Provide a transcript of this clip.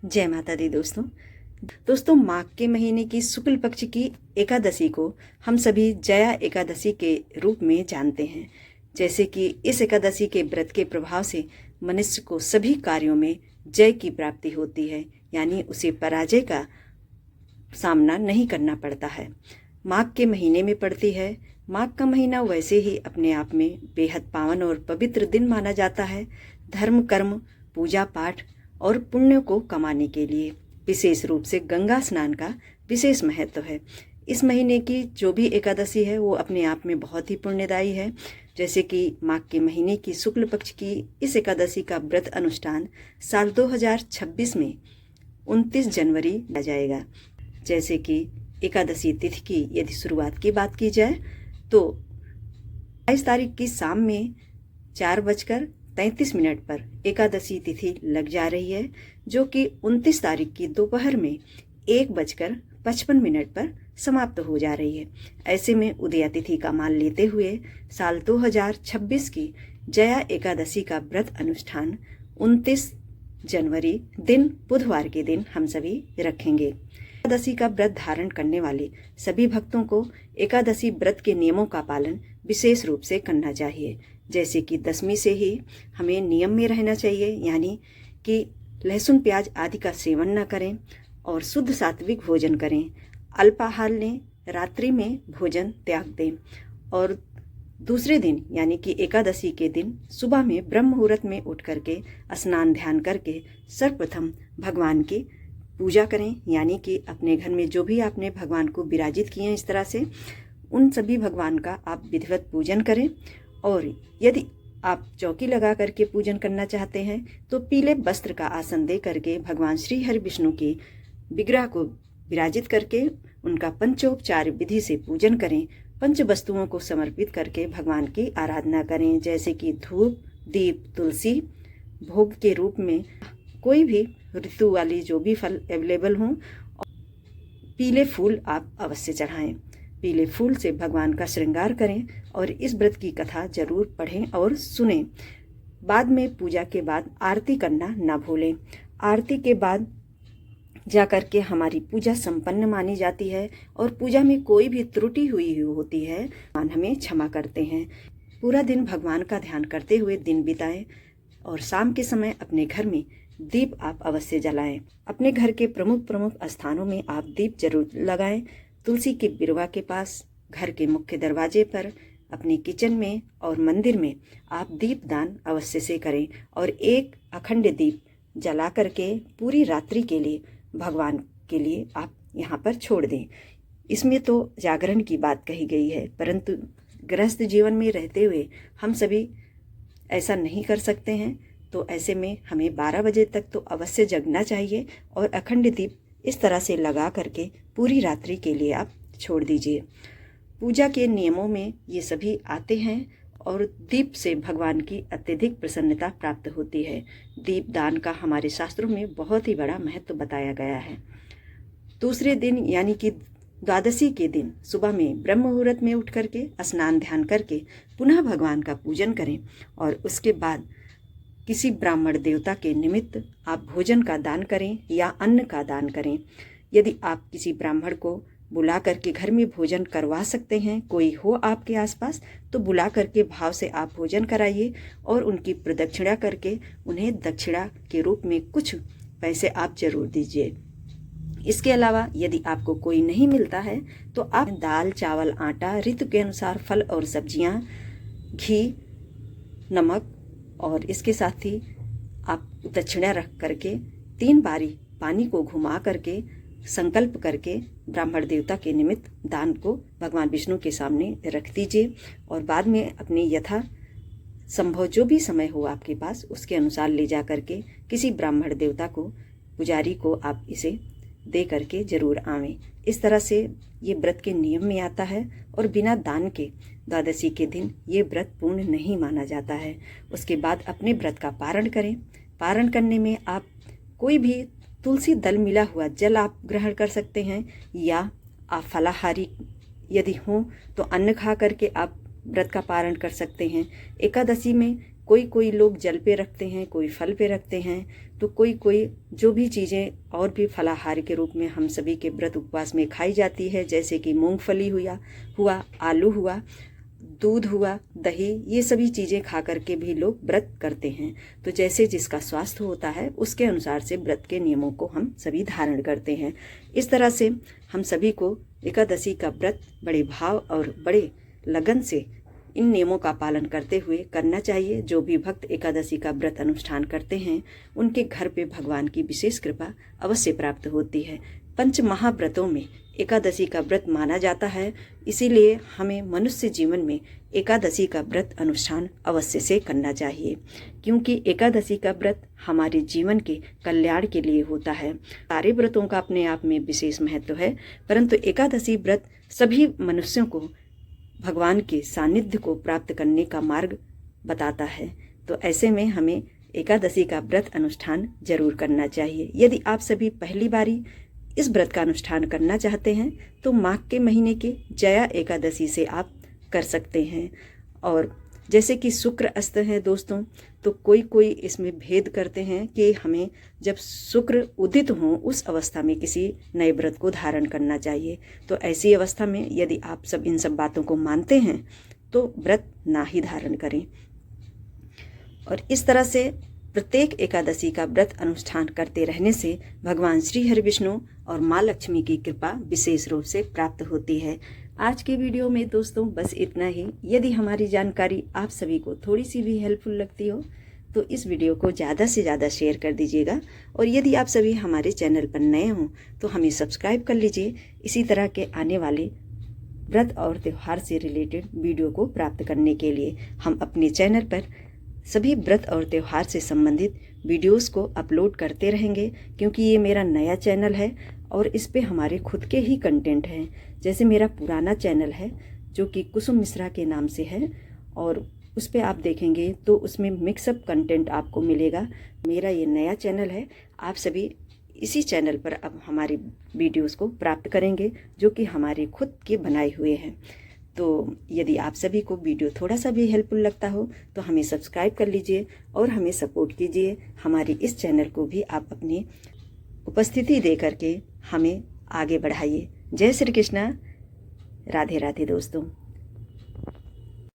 जय माता दी दोस्तों माघ के महीने की शुक्ल पक्ष की एकादशी को हम सभी जया एकादशी के रूप में जानते हैं। जैसे कि इस एकादशी के व्रत के प्रभाव से मनुष्य को सभी कार्यों में जय की प्राप्ति होती है, यानी उसे पराजय का सामना नहीं करना पड़ता है। माघ के महीने में पड़ती है। माघ का महीना वैसे ही अपने आप में बेहद पावन और पवित्र दिन माना जाता है। धर्म, कर्म, पूजा पाठ और पुण्य को कमाने के लिए विशेष रूप से गंगा स्नान का विशेष महत्व है। इस महीने की जो भी एकादशी है वो अपने आप में बहुत ही पुण्यदायी है। जैसे कि माघ के महीने की शुक्ल पक्ष की इस एकादशी का व्रत अनुष्ठान साल 2026 में 29 जनवरी किया जाएगा। जैसे कि एकादशी तिथि की यदि शुरुआत की बात की जाए तो 22 तारीख की शाम में 4:33 पर एकादशी तिथि लग जा रही है, जो कि 29 तारीख की दोपहर में 1:55 पर समाप्त हो जा रही है। ऐसे में उदया तिथि का मान लेते हुए साल 2026 की जया एकादशी का व्रत अनुष्ठान 29 जनवरी दिन बुधवार के दिन हम सभी रखेंगे। एकादशी का व्रत धारण करने वाले सभी भक्तों को एकादशी व्रत के नियमों का पालन विशेष रूप से करना चाहिए। जैसे कि दशमी से ही हमें नियम में रहना चाहिए, यानी कि लहसुन प्याज आदि का सेवन न करें और शुद्ध सात्विक भोजन करें। अल्पाहार लें, रात्रि में भोजन त्याग दें और दूसरे दिन यानी कि एकादशी के दिन सुबह में ब्रह्म मुहूर्त में उठ करके स्नान ध्यान करके सर्वप्रथम भगवान की पूजा करें। यानी कि अपने घर में जो भी आपने भगवान को विराजित किए हैं इस तरह से, उन सभी भगवान का आप विधिवत पूजन करें। और यदि आप चौकी लगा करके पूजन करना चाहते हैं तो पीले वस्त्र का आसन दे करके भगवान श्री हरि विष्णु के विग्रह को विराजित करके उनका पंचोपचार विधि से पूजन करें। पंच वस्तुओं को समर्पित करके भगवान की आराधना करें, जैसे कि धूप, दीप, तुलसी। भोग के रूप में कोई भी ऋतु वाली जो भी फल अवेलेबल हों, पीले फूल आप अवश्य चढ़ाएं। पीले फूल से भगवान का श्रृंगार करें और इस व्रत की कथा जरूर पढ़ें और सुनें। बाद में पूजा के बाद आरती करना ना भूलें। आरती के बाद जा कर के हमारी पूजा संपन्न मानी जाती है और पूजा में कोई भी त्रुटि हुई होती है भगवान हमें क्षमा करते हैं। पूरा दिन भगवान का ध्यान करते हुए दिन बिताएं और शाम के समय अपने घर में दीप आप अवश्य जलाएं। अपने घर के प्रमुख स्थानों में आप दीप जरूर लगाएं। तुलसी के बिरवा के पास, घर के मुख्य दरवाजे पर, अपने किचन में और मंदिर में आप दीप दान अवश्य से करें और एक अखंड दीप जला करके पूरी रात्रि के लिए भगवान के लिए आप यहाँ पर छोड़ दें। इसमें तो जागरण की बात कही गई है, परंतु गृहस्थ जीवन में रहते हुए हम सभी ऐसा नहीं कर सकते हैं। तो ऐसे में हमें 12 बजे तक तो अवश्य जगना चाहिए और अखंड दीप इस तरह से लगा करके पूरी रात्रि के लिए आप छोड़ दीजिए। पूजा के नियमों में ये सभी आते हैं और दीप से भगवान की अत्यधिक प्रसन्नता प्राप्त होती है। दीप दान का हमारे शास्त्रों में बहुत ही बड़ा महत्व बताया गया है। दूसरे दिन यानी कि द्वादशी के दिन सुबह में ब्रह्म मुहूर्त में उठ करके स्नान ध्यान करके पुनः भगवान का पूजन करें और उसके बाद किसी ब्राह्मण देवता के निमित्त आप भोजन का दान करें या अन्न का दान करें। यदि आप किसी ब्राह्मण को बुला करके घर में भोजन करवा सकते हैं, कोई हो आपके आसपास, तो बुला करके भाव से आप भोजन कराइए और उनकी प्रदक्षिणा करके उन्हें दक्षिणा के रूप में कुछ पैसे आप जरूर दीजिए। इसके अलावा यदि आपको कोई नहीं मिलता है तो आप दाल, चावल, आटा, ऋतु के अनुसार फल और सब्जियां, घी, नमक और इसके साथ ही आप दक्षिणा रख करके 3 बारी पानी को घुमा करके संकल्प करके ब्राह्मण देवता के निमित्त दान को भगवान विष्णु के सामने रख दीजिए और बाद में अपने यथा संभव जो भी समय हो आपके पास उसके अनुसार ले जा करके किसी ब्राह्मण देवता को, पुजारी को आप इसे दे करके जरूर आवें। इस तरह से ये व्रत के नियम में आता है और बिना दान के द्वादशी के दिन ये व्रत पूर्ण नहीं माना जाता है। उसके बाद अपने व्रत का पारण करें। पारण करने में आप कोई भी तुलसी दल मिला हुआ जल आप ग्रहण कर सकते हैं या आप फलाहारी यदि हों तो अन्न खा करके आप व्रत का पारण कर सकते हैं। एकादशी में कोई कोई लोग जल पे रखते हैं, कोई फल पे रखते हैं, तो कोई कोई जो भी चीज़ें और भी फलाहार के रूप में हम सभी के व्रत उपवास में खाई जाती है, जैसे कि मूंगफली हुआ, आलू हुआ, दूध हुआ, दही, ये सभी चीज़ें खा करके भी लोग व्रत करते हैं। तो जैसे जिसका स्वास्थ्य होता है उसके अनुसार से व्रत के नियमों को हम सभी धारण करते हैं। इस तरह से हम सभी को एकादशी का व्रत बड़े भाव और बड़े लगन से इन नियमों का पालन करते हुए करना चाहिए। जो भी भक्त एकादशी का व्रत अनुष्ठान करते हैं उनके घर पे भगवान की विशेष कृपा अवश्य प्राप्त होती है। पंच महाव्रतों में एकादशी का व्रत माना जाता है, इसीलिए हमें मनुष्य जीवन में एकादशी का व्रत अनुष्ठान अवश्य से करना चाहिए, क्योंकि एकादशी का व्रत हमारे जीवन के कल्याण के लिए होता है। सारे व्रतों का अपने आप में विशेष महत्व है, परंतु एकादशी व्रत सभी मनुष्यों को भगवान के सानिध्य को प्राप्त करने का मार्ग बताता है। तो ऐसे में हमें एकादशी का व्रत अनुष्ठान जरूर करना चाहिए। यदि आप सभी पहली बारी इस व्रत का अनुष्ठान करना चाहते हैं तो माघ के महीने के जया एकादशी से आप कर सकते हैं। और जैसे कि शुक्र अस्त है दोस्तों, तो कोई कोई इसमें भेद करते हैं कि हमें जब शुक्र उदित हो उस अवस्था में किसी नए व्रत को धारण करना चाहिए। तो ऐसी अवस्था में यदि आप सब इन सब बातों को मानते हैं तो व्रत ना ही धारण करें। और इस तरह से प्रत्येक एकादशी का व्रत अनुष्ठान करते रहने से भगवान श्री हरि विष्णु और माँ लक्ष्मी की कृपा विशेष रूप से प्राप्त होती है। आज के वीडियो में दोस्तों बस इतना ही। यदि हमारी जानकारी आप सभी को थोड़ी सी भी हेल्पफुल लगती हो तो इस वीडियो को ज़्यादा से ज़्यादा शेयर कर दीजिएगा। और यदि आप सभी हमारे चैनल पर नए हों तो हमें सब्सक्राइब कर लीजिए, इसी तरह के आने वाले व्रत और त्यौहार से रिलेटेड वीडियो को प्राप्त करने के लिए। हम अपने चैनल पर सभी व्रत और त्यौहार से संबंधित वीडियोस को अपलोड करते रहेंगे, क्योंकि ये मेरा नया चैनल है और इस पे हमारे खुद के ही कंटेंट हैं। जैसे मेरा पुराना चैनल है जो कि कुसुम मिश्रा के नाम से है, और उस पे आप देखेंगे तो उसमें मिक्सअप कंटेंट आपको मिलेगा। मेरा ये नया चैनल है, आप सभी इसी चैनल पर अब हमारी वीडियोस को प्राप्त करेंगे जो कि हमारे खुद के बनाए हुए हैं। तो यदि आप सभी को वीडियो थोड़ा सा भी हेल्पफुल लगता हो तो हमें सब्सक्राइब कर लीजिए और हमें सपोर्ट कीजिए। हमारी इस चैनल को भी आप अपनी उपस्थिति दे करके हमें आगे बढ़ाइए। जय श्री कृष्णा, राधे राधे दोस्तों।